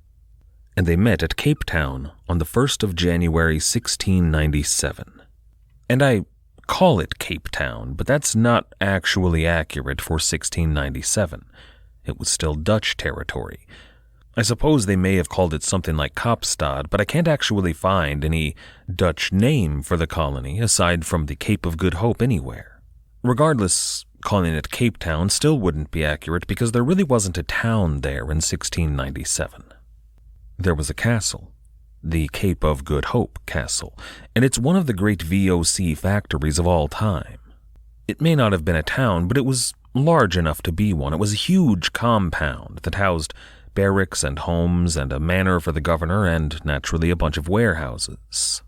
And they met at Cape Town on the 1st of January 1697. And I call it Cape Town, but that's not actually accurate for 1697. It was still Dutch territory. I suppose they may have called it something like Kaapstad, but I can't actually find any Dutch name for the colony aside from the Cape of Good Hope anywhere. Regardless, calling it Cape Town still wouldn't be accurate because there really wasn't a town there in 1697. There was a castle, the Cape of Good Hope Castle, and it's one of the great VOC factories of all time. It may not have been a town, but it was large enough to be one. It was a huge compound that housed barracks and homes and a manor for the governor and, naturally, a bunch of warehouses.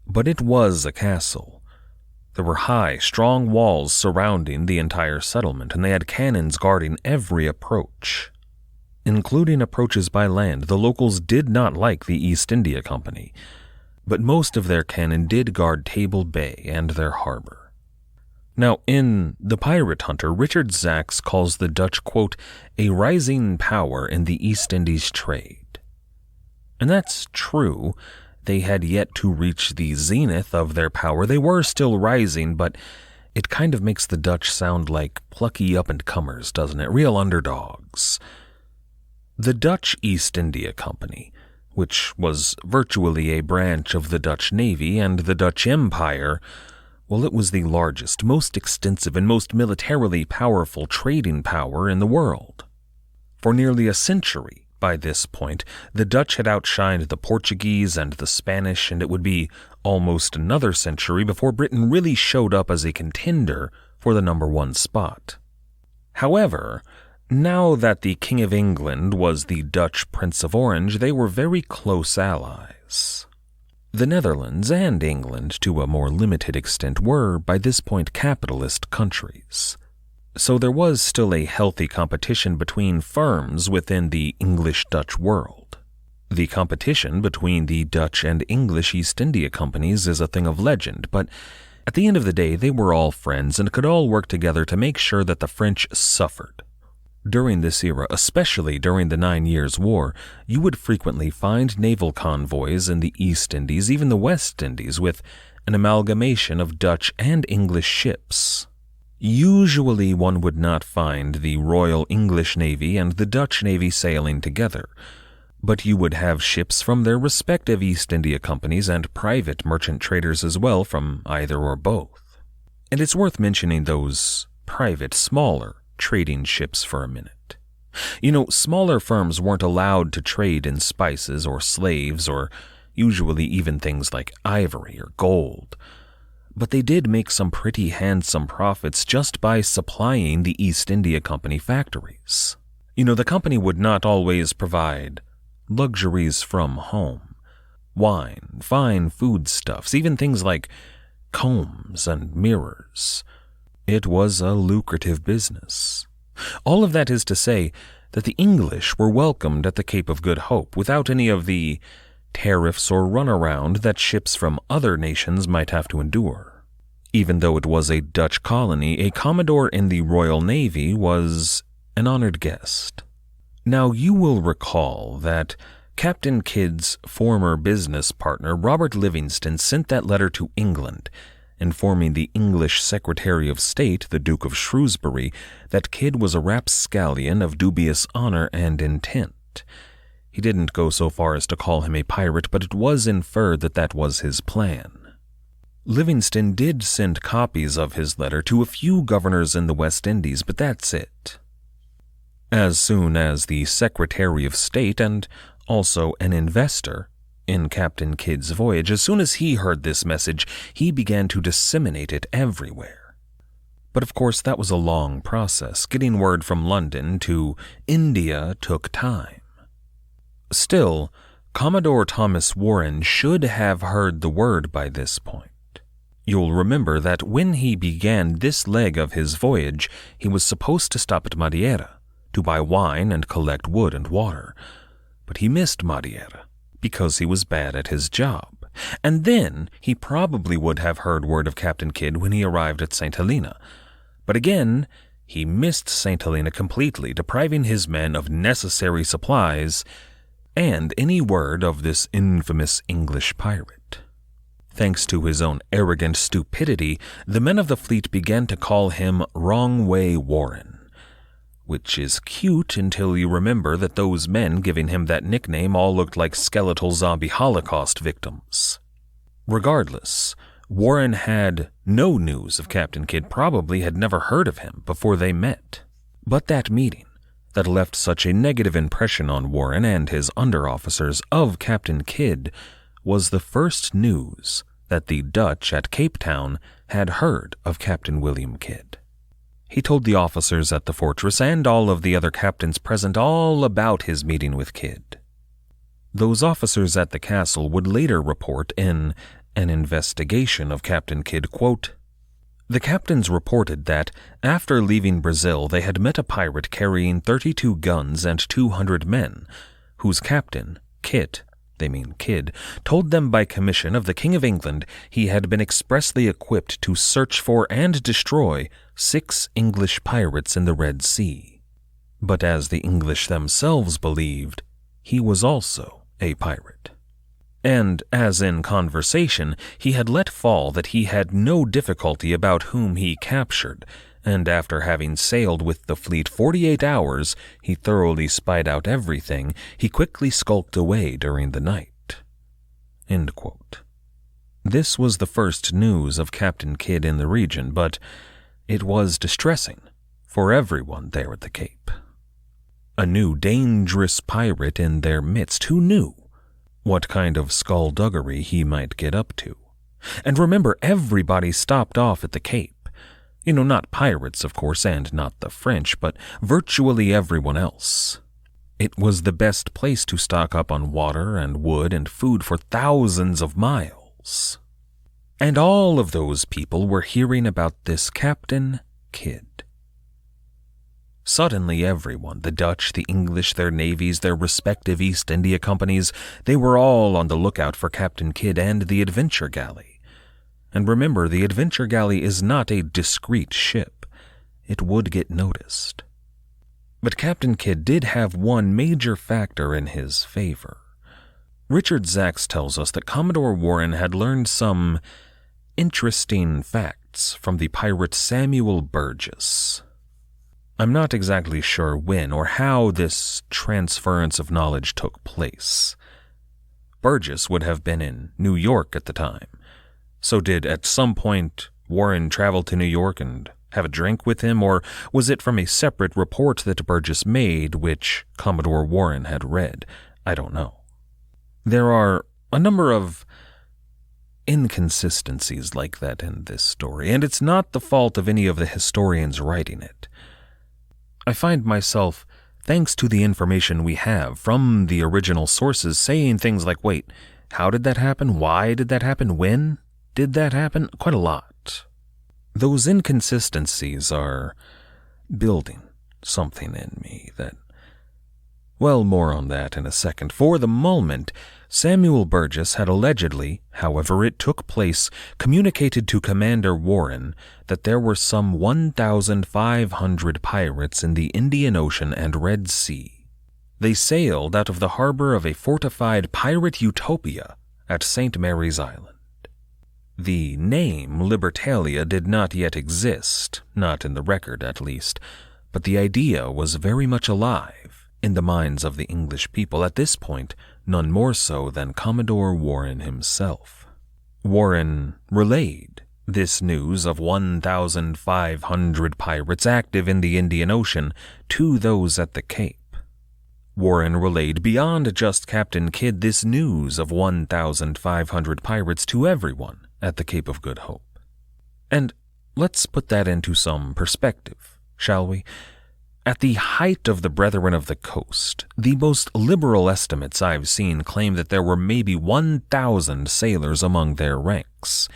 But it was a castle. There were high, strong walls surrounding the entire settlement, and they had cannons guarding every approach. Including approaches by land, the locals did not like the East India Company, but most of their cannon did guard Table Bay and their harbor. Now, in The Pirate Hunter, Richard Zacks calls the Dutch, quote, a rising power in the East Indies trade. And that's true. They had yet to reach the zenith of their power. They were still rising, but it kind of makes the Dutch sound like plucky up-and-comers, doesn't it? Real underdogs. The Dutch East India Company, which was virtually a branch of the Dutch Navy and the Dutch Empire, well, it was the largest, most extensive, and most militarily powerful trading power in the world. For nearly a century, by this point, the Dutch had outshined the Portuguese and the Spanish, and it would be almost another century before Britain really showed up as a contender for the #1 spot. However, now that the King of England was the Dutch Prince of Orange, they were very close allies. The Netherlands and England, to a more limited extent, were, by this point, capitalist countries. So there was still a healthy competition between firms within the English-Dutch world. The competition between the Dutch and English East India Companies is a thing of legend, but at the end of the day, they were all friends and could all work together to make sure that the French suffered. During this era, especially during the 9 Years' War, you would frequently find naval convoys in the East Indies, even the West Indies, with an amalgamation of Dutch and English ships. Usually one would not find the Royal English Navy and the Dutch Navy sailing together, but you would have ships from their respective East India Companies and private merchant traders as well from either or both. And it's worth mentioning those private, smaller trading ships for a minute. You know, smaller firms weren't allowed to trade in spices or slaves or usually even things like ivory or gold, but they did make some pretty handsome profits just by supplying the East India Company factories. You know, the company would not always provide luxuries from home, wine, fine foodstuffs, even things like combs and mirrors. It was a lucrative business. All of that is to say that the English were welcomed at the Cape of Good Hope without any of the tariffs or runaround that ships from other nations might have to endure. Even though it was a Dutch colony, a commodore in the Royal Navy was an honored guest. Now you will recall that Captain Kidd's former business partner, Robert Livingston, sent that letter to England, informing the English Secretary of State, the Duke of Shrewsbury, that Kidd was a rapscallion of dubious honor and intent. He didn't go so far as to call him a pirate, but it was inferred that that was his plan. Livingston did send copies of his letter to a few governors in the West Indies, but that's it. As soon as the Secretary of State and also an investor in Captain Kidd's voyage, as soon as he heard this message, he began to disseminate it everywhere. But of course, that was a long process. Getting word from London to India took time. Still, Commodore Thomas Warren should have heard the word by this point. You'll remember that when he began this leg of his voyage, he was supposed to stop at Madeira to buy wine and collect wood and water. But he missed Madeira because he was bad at his job. And then he probably would have heard word of Captain Kidd when he arrived at St. Helena. But again, he missed St. Helena completely, depriving his men of necessary supplies and any word of this infamous English pirate. Thanks to his own arrogant stupidity, the men of the fleet began to call him Wrong Way Warren, which is cute until you remember that those men giving him that nickname all looked like skeletal zombie Holocaust victims. Regardless, Warren had no news of Captain Kidd, probably had never heard of him before they met. But that meeting, that left such a negative impression on Warren and his under-officers of Captain Kidd, was the first news that the Dutch at Cape Town had heard of Captain William Kidd. He told the officers at the fortress and all of the other captains present all about his meeting with Kidd. Those officers at the castle would later report in an investigation of Captain Kidd, quote, "The captains reported that, after leaving Brazil, they had met a pirate carrying 32 guns and 200 men, whose captain, Kidd, told them by commission of the King of England he had been expressly equipped to search for and destroy 6 English pirates in the Red Sea. But as the English themselves believed, he was also a pirate. And as in conversation, he had let fall that he had no difficulty about whom he captured, and after having sailed with the fleet 48 hours, he thoroughly spied out everything. He quickly skulked away during the night." End quote. This was the first news of Captain Kidd in the region, but it was distressing for everyone there at the Cape. A new dangerous pirate in their midst. Who knew what kind of skullduggery he might get up to? And remember, everybody stopped off at the Cape. Not pirates, of course, and not the French, but virtually everyone else. It was the best place to stock up on water and wood and food for thousands of miles. And all of those people were hearing about this Captain Kidd. Suddenly everyone, the Dutch, the English, their navies, their respective East India companies, they were all on the lookout for Captain Kidd and the Adventure Galley. And remember, the Adventure Galley is not a discreet ship. It would get noticed. But Captain Kidd did have one major factor in his favor. Richard Zacks tells us that Commodore Warren had learned some interesting facts from the pirate Samuel Burgess. I'm not exactly sure when or how this transference of knowledge took place. Burgess would have been in New York at the time. So did, at some point, Warren travel to New York and have a drink with him, or was it from a separate report that Burgess made, which Commodore Warren had read? I don't know. There are a number of inconsistencies like that in this story, and it's not the fault of any of the historians writing it. I find myself, thanks to the information we have from the original sources, saying things like, wait, how did that happen? Why did that happen? When did that happen? Quite a lot. Those inconsistencies are building something in me that, well, more on that in a second. For the moment, Samuel Burgess had allegedly, however it took place, communicated to Commander Warren that there were some 1,500 pirates in the Indian Ocean and Red Sea. They sailed out of the harbor of a fortified pirate utopia at St. Mary's Island. The name Libertalia did not yet exist, not in the record at least, but the idea was very much alive in the minds of the English people at this point, none more so than Commodore Warren himself. Warren relayed this news of 1,500 pirates active in the Indian Ocean to those at the Cape. Warren relayed beyond just Captain Kidd this news of 1,500 pirates to everyone at the Cape of Good Hope. And let's put that into some perspective, shall we? At the height of the Brethren of the Coast, the most liberal estimates I've seen claim that there were maybe 1,000 sailors among their ranks,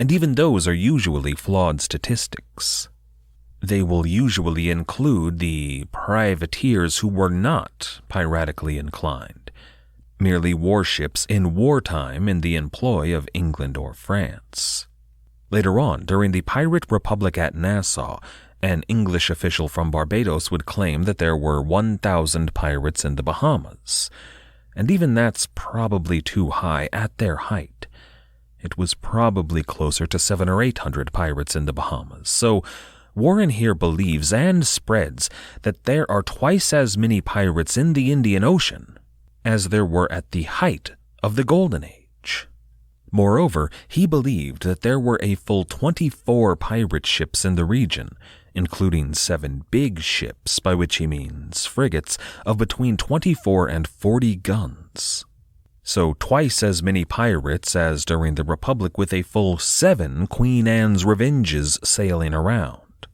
and even those are usually flawed statistics. They will usually include the privateers who were not piratically inclined. merely warships in wartime in the employ of England or France. Later on, during the Pirate Republic at Nassau, an English official from Barbados would claim that there were 1,000 pirates in the Bahamas. And even that's probably too high at their height. It was probably closer to 700 or 800 pirates in the Bahamas. So Warren here believes and spreads that there are twice as many pirates in the Indian Ocean as there were at the height of the Golden Age. Moreover, he believed that there were a full 24 pirate ships in the region, including 7 big ships, by which he means frigates, of between 24 and 40 guns. So twice as many pirates as during the Republic, with a full 7 Queen Anne's Revenges sailing around,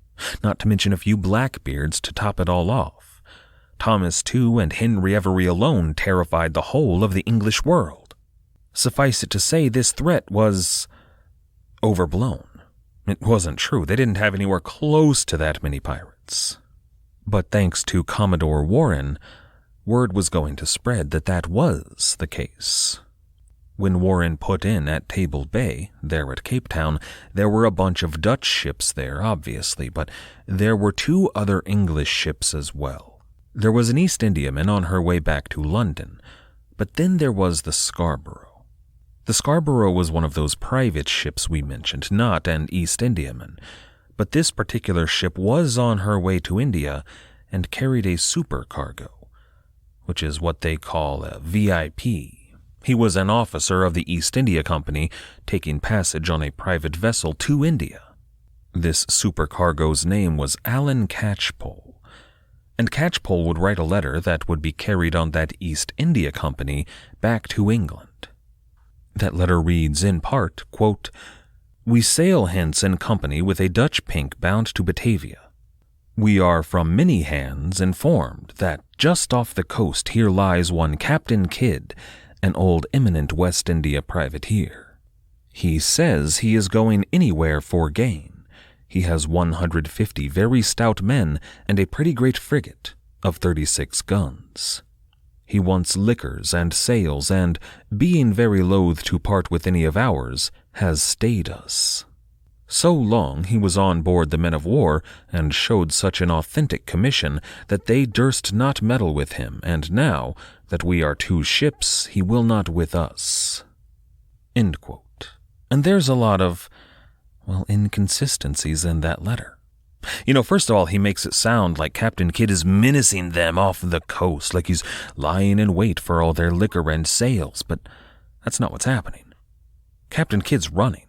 not to mention a few Blackbeards to top it all off. Thomas Tew and Henry Every alone terrified the whole of the English world. Suffice it to say, this threat was overblown. It wasn't true. They didn't have anywhere close to that many pirates. But thanks to Commodore Warren, word was going to spread that that was the case. When Warren put in at Table Bay, there at Cape Town, there were a bunch of Dutch ships there, obviously, but there were 2 other English ships as well. There was an East Indiaman on her way back to London, but then there was the Scarborough. The Scarborough was one of those private ships we mentioned, not an East Indiaman, but this particular ship was on her way to India and carried a supercargo, which is what they call a VIP. He was an officer of the East India Company taking passage on a private vessel to India. This supercargo's name was Alan Catchpole, and Catchpole would write a letter that would be carried on that East India Company back to England. That letter reads in part, quote, "We sail hence in company with a Dutch pink bound to Batavia. We are from many hands informed that just off the coast here lies one Captain Kidd, an old eminent West India privateer. He says he is going anywhere for gain. He has 150 very stout men and a pretty great frigate of 36 guns. He wants liquors and sails, and, being very loath to part with any of ours, has stayed us. So long he was on board the men of war, and showed such an authentic commission that they durst not meddle with him, and now that we are 2 ships, he will not with us." End quote. And there's a lot of, inconsistencies in that letter. First of all, he makes it sound like Captain Kidd is menacing them off the coast, like he's lying in wait for all their liquor and sails, but that's not what's happening. Captain Kidd's running.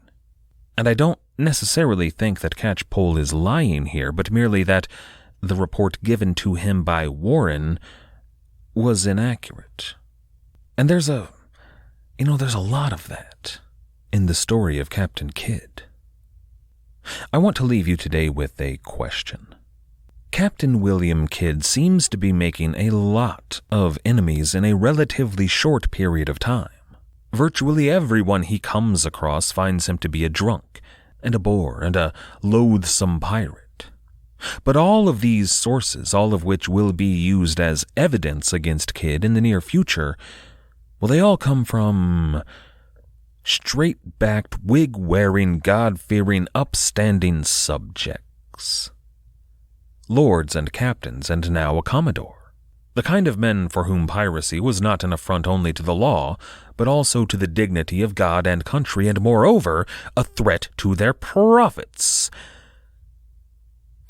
And I don't necessarily think that Catchpole is lying here, but merely that the report given to him by Warren was inaccurate. And there's a lot of that in the story of Captain Kidd. I want to leave you today with a question. Captain William Kidd seems to be making a lot of enemies in a relatively short period of time. Virtually everyone he comes across finds him to be a drunk and a bore and a loathsome pirate. But all of these sources, all of which will be used as evidence against Kidd in the near future, they all come from straight-backed, wig-wearing, God-fearing, upstanding subjects. Lords and captains, and now a commodore. The kind of men for whom piracy was not an affront only to the law, but also to the dignity of God and country, and moreover, a threat to their profits.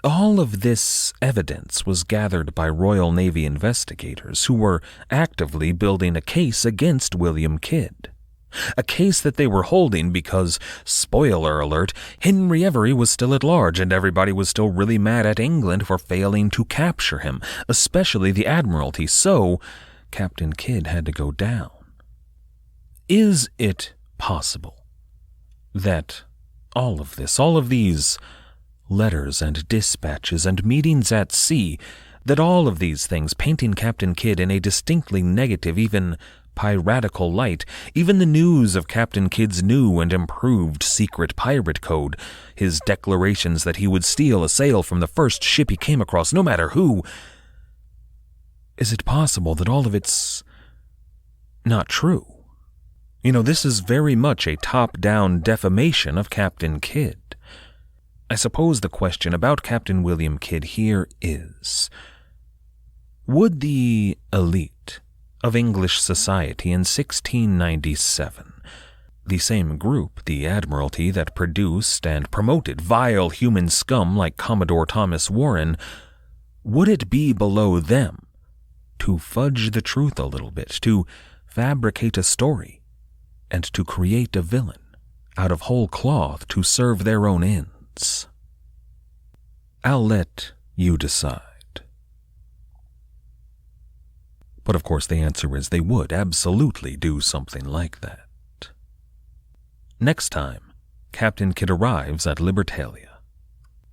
All of this evidence was gathered by Royal Navy investigators who were actively building a case against William Kidd. A case that they were holding because, spoiler alert, Henry Every was still at large and everybody was still really mad at England for failing to capture him, especially the Admiralty, so Captain Kidd had to go down. Is it possible that all of these letters and dispatches and meetings at sea, that all of these things painting Captain Kidd in a distinctly negative, even piratical light, even the news of Captain Kidd's new and improved secret pirate code, his declarations that he would steal a sail from the first ship he came across, no matter who, is it possible that all of it's not true. This is very much a top-down defamation of Captain Kidd. I suppose the question about Captain William Kidd here is, would the elite of English society in 1697, the same group, the Admiralty that produced and promoted vile human scum like Commodore Thomas Warren, would it be below them to fudge the truth a little bit, to fabricate a story, and to create a villain out of whole cloth to serve their own ends? I'll let you decide. But of course the answer is they would absolutely do something like that. Next time, Captain Kidd arrives at Libertalia.